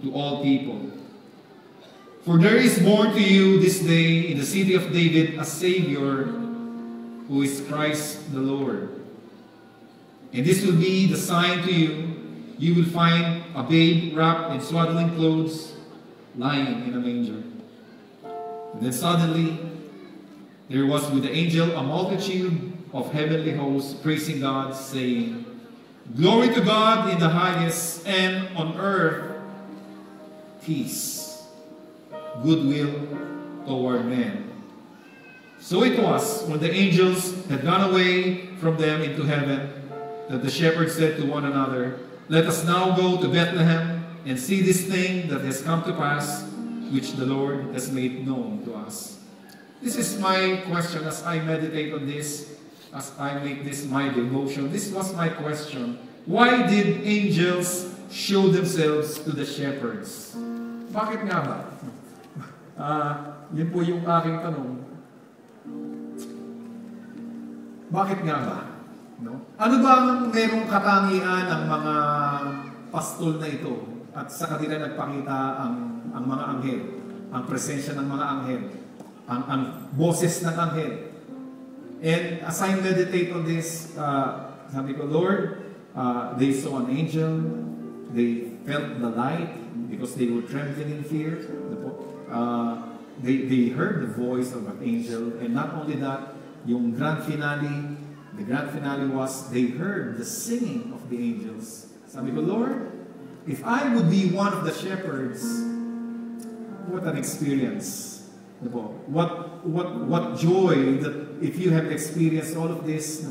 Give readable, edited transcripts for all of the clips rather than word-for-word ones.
to all people. For there is born to you this day in the city of David a Savior, who is Christ the Lord. And this will be the sign to you. You will find a babe wrapped in swaddling clothes, lying in a manger. And then suddenly, there was with the angel a multitude of heavenly hosts praising God, saying, Glory to God in the highest, and on earth peace, goodwill toward men. So it was, when the angels had gone away from them into heaven, that the shepherds said to one another, Let us now go to Bethlehem and see this thing that has come to pass, which the Lord has made known to us. This is my question as I meditate on this, as I make this my devotion. This was my question. Why did angels show themselves to the shepherds? Bakit nga ba? Yun po yung aking tanong. Bakit nga ba? No? Ano ba ang merong katangian ng mga pastol na ito at sa kanila nagpakita ang mga anghel, ang presensya ng mga anghel, ang boses ng anghel? And as I meditate on this, sabi ko, Lord, they saw an angel, they felt the light because they were trembling in fear. They heard the voice of an angel, and not only that, yung grand finale, the grand finale was they heard the singing of the angels. Sabi ko, Lord, if I would be one of the shepherds, what an experience. What joy that if you have experienced all of this,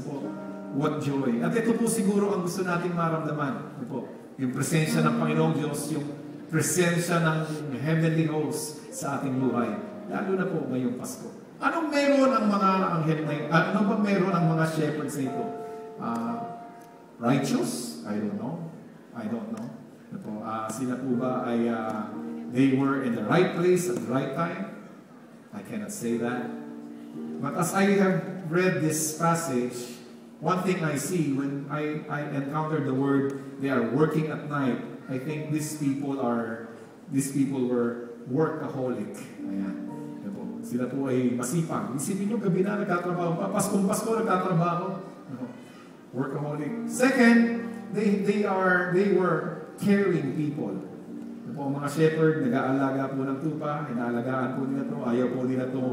what joy. At ito po siguro ang gusto nating maramdaman. Yung presensya ng Panginoong Diyos, yung presensya ng heavenly host sa ating buhay. Lalo na po ngayong Pasko. Anong meron ang mga anghel na ito? Ano ba meron ang mga shepherds na ito? Righteous? I don't know. Sila po ba ay they were in the right place at the right time? I cannot say that. But as I have read this passage, one thing I see when I encounter the word, they are working at night, I think these people were workaholic. Ayan. Sila po ay masipag. Isipin nyo, gabi na nagtatrabaho pa. Paskong-Pasko nagtatrabaho. Workaholic. Second, they were caring people. Mga shepherd, nag-aalaga po ng tupa, inaalagaan po nila ito, ayaw po nila ito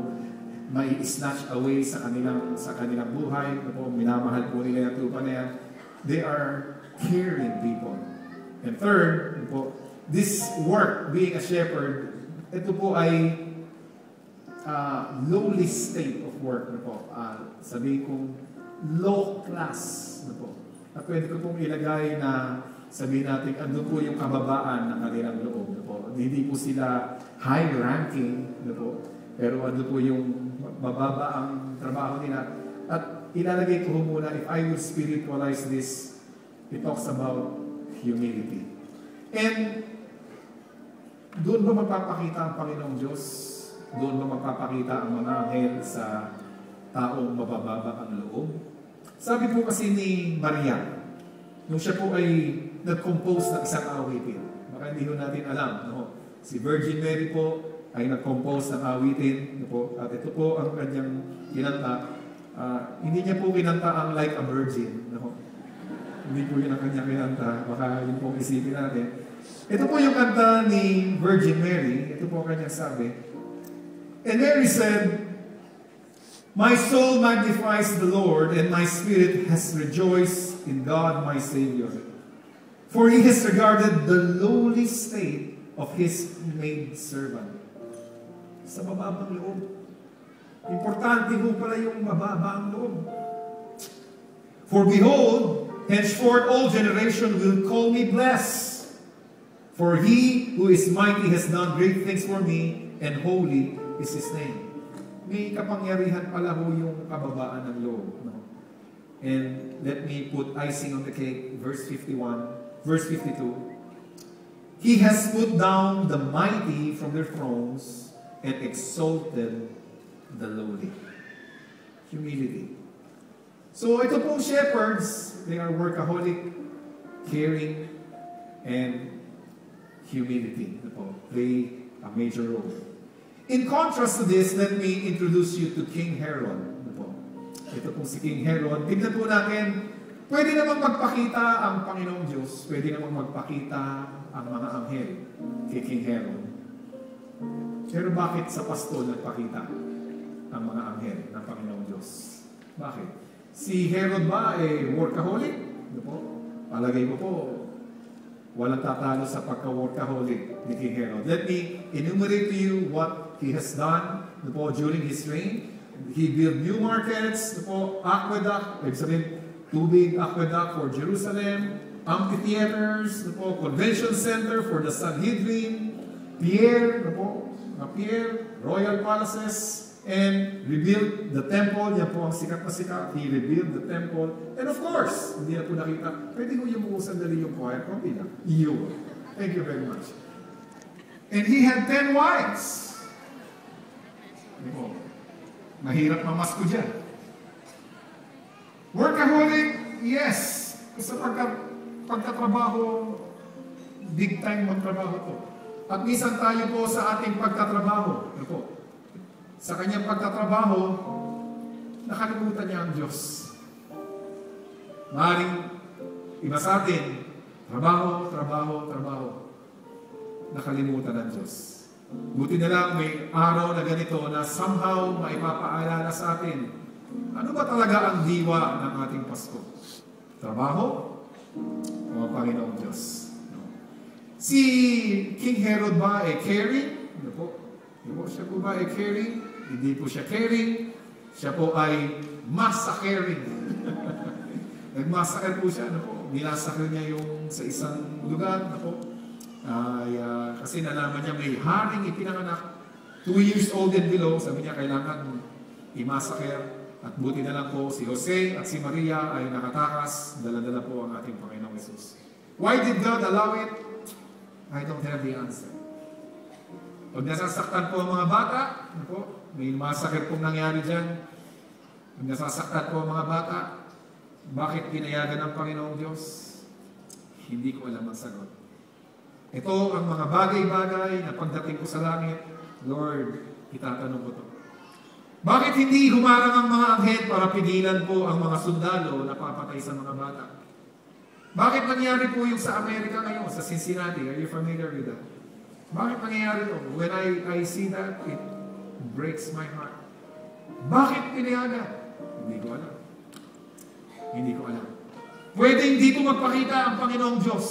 may snatch away sa kanilang buhay. Minamahal po nila yung tupa na yan. They are caring people. And third, this work, being a shepherd, ito po ay lowly state of work. Sabihin kong low class. At pwede ko pong ilagay na sabihin natin, ano po yung kababaan ng kanilang loob. Hindi po sila high-ranking, pero ano po yung mababa ang trabaho nila. At ilalagay ko muna, if I will spiritualize this, it talks about humility. And doon ba magpapakita ang Panginoong Diyos? Doon ba magpapakita ang mga anghel sa taong mabababa ang loob? Sabi po kasi ni Maria, nung siya po ay nag-compose ng isang awitin. Baka hindi ho natin alam. Si Virgin Mary po ay nag-compose ng awitin. At ito po ang kanyang kinanta. Hindi niya po kinanta ang Like a Virgin. Hindi po yun ang kanyang kinanta. Baka yun po isipin natin. Ito po yung kanta ni Virgin Mary. Ito po ang kanyang sabi. And Mary said, My soul magnifies the Lord, and my spirit has rejoiced in God my Savior. For He has regarded the lowly state of His maidservant. Sa mababang loob. Importante mo pala yung mababang loob. For behold, henceforth all generation will call me blessed. For He who is mighty has done great things for me, and holy is His name. May kapangyarihan pala ho yung kababaan ng loob. And let me put icing on the cake, verse 51, verse 52. He has put down the mighty from their thrones and exalted the lowly. Humility. So ito pong shepherds, they are workaholic, caring, and humility. Play a major role. In contrast to this, let me introduce you to King Herod. Ito pong si King Herod. Tignan po natin, pwede namang magpakita ang Panginoong Diyos, pwede namang magpakita ang mga anghel kay King Herod. Pero bakit sa pastol nagpakita ang mga anghel ng Panginoong Diyos? Bakit? Si Herod ba ay workaholic? Palagay ko po, walang tatalo sa pagka-workaholic ni King Herod. Let me enumerate to you what he has done during his reign. He built new markets, aqueduct, tubig aqueduct for Jerusalem, amphitheaters, convention center for the Sanhedrin, Pierre, royal palaces, and rebuilt the temple. Yan po ang sikat na sikat. He rebuilt the temple. And of course, hindi na po nakita, pwede ko yung buong sandali yung choir. Konti na. You. Thank you very much. And he had 10 wives. Mahirap mamasko dyan. Workaholic, yes. Sa pagkatrabaho, big time magtrabaho to. At minsan tayo po sa ating pagkatrabaho, sa kanyang pagtatrabaho, nakalimutan niya ang Diyos. Maaaring iba sa atin, trabaho. Nakalimutan ang Diyos. Buti na lang may araw na ganito na somehow maipapaalala sa atin, ano ba talaga ang diwa ng ating Pasko? Trabaho o Panginoong Diyos? Si King Herod ba ay caring? Siya po ba ay caring? Hindi po siya caring. Siya po ay massacring. Nag-massacre po siya. Nilasakal niya yung sa isang lugar. Kasi nalaman niya may haring ipinanganak. 2 years old and below. Sabi niya kailangan i-massacre. At buti na lang po si Jose at si Maria ay nakatakas. Dala-dala po ang ating Panginoong Jesus. Why did God allow it? I don't have the answer. Pag nasasaktan po ang mga bata, may massacre pong nangyari dyan. Pag nasasaktan po ang mga bata, bakit pinayagan ng Panginoong Diyos? Hindi ko alam ang sagot. Ito ang mga bagay-bagay na pagdating ko sa langit, Lord, itatanong ko to. Bakit hindi humarang ang mga anghel para pigilan po ang mga sundalo na papatay sa mga bata? Bakit nangyari po yung sa Amerika ngayon, sa Cincinnati? Are you familiar with that? Bakit nangyayari ito? When I see that, it breaks my heart. Bakit pinayagan? Hindi ko alam. Pwedeng dito magpakita ang Panginoong Diyos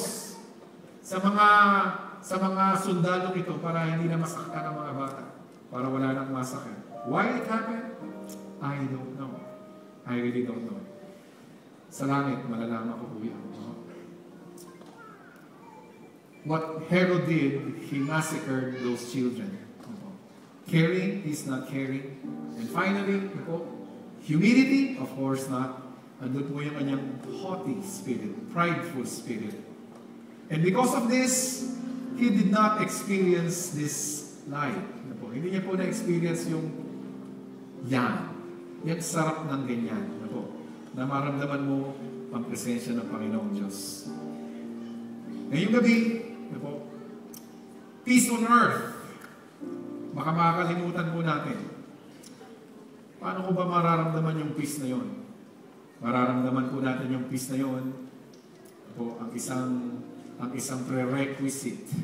sa mga sundalong ito para hindi na masaktan ang mga bata, para wala nang masakit. Why it happened? I don't know. I really don't know. Sa langit, malalaman ko po yan. What Herod did, he massacred those children. Caring, he's not caring. And finally, humility, of course not. Andun po yung kanyang haughty spirit, prideful spirit. And because of this, he did not experience this life. Hindi niya po na-experience yung yung sarap ng ganyan. Na maramdaman mo ang presensya ng Panginoong Diyos. Ngayong gabi, peace on earth. Baka makakalimutan po natin. Paano ko ba mararamdaman yung peace na yon? Mararamdaman po natin yung peace na yon. Ang isang prerequisite,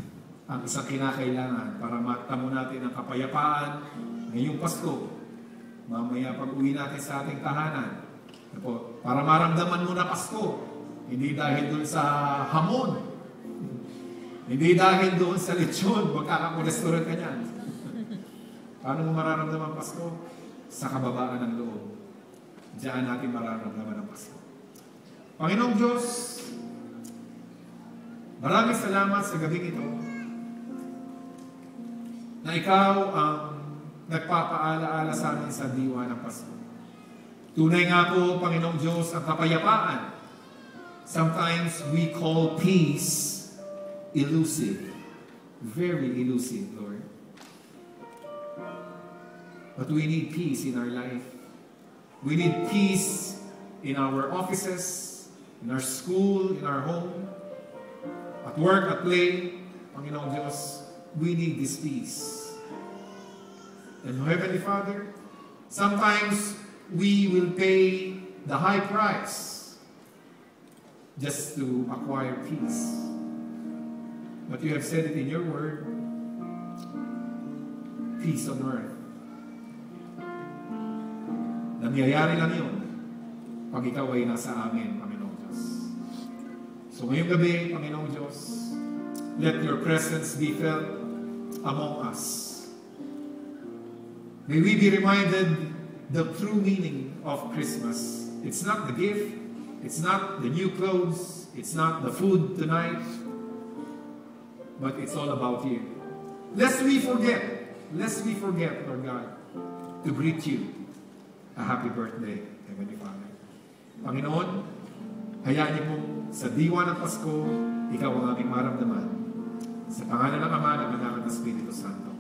ang isang kinakailangan para matamo natin ang kapayapaan ngayong Pasko. Mamaya pag-uwi natin sa ating tahanan. Para maramdaman mo na Pasko. Hindi dahil doon sa hamon. Hindi dahil doon sa lechon, magkakakolesterol ka niyan. Paano mo mararamdaman Pasko? Sa kababaan ng loob. Diyan natin mararamdaman ang Pasko. Panginoong Diyos, maraming salamat sa gabing ito na Ikaw ang nagpapaala-ala sa amin sa diwa ng Pasko. Tunay nga po, Panginoong Diyos, ang kapayapaan. Sometimes we call peace elusive. Very elusive, Lord. But we need peace in our life. We need peace in our offices, in our school, in our home, at work, at play. Panginoong Diyos, we need this peace. And Heavenly Father, sometimes we will pay the high price just to acquire peace. But you have said it in your word, peace on earth. Nangyayari lang yun pag ikaw ay nasa amin, Panginoong Diyos. So ngayong gabi, Panginoong Diyos, let your presence be felt among us. May we be reminded the true meaning of Christmas. It's not the gift, it's not the new clothes, it's not the food tonight, but it's all about you. Lest we forget, Lord God, to greet you a happy birthday, Heavenly Father. Panginoon, hayaan niyo mong sa diwa ng Pasko, ikaw ang aming maramdaman. Sa pangalan ng Ama, ng Anak at ng Espiritu Santo.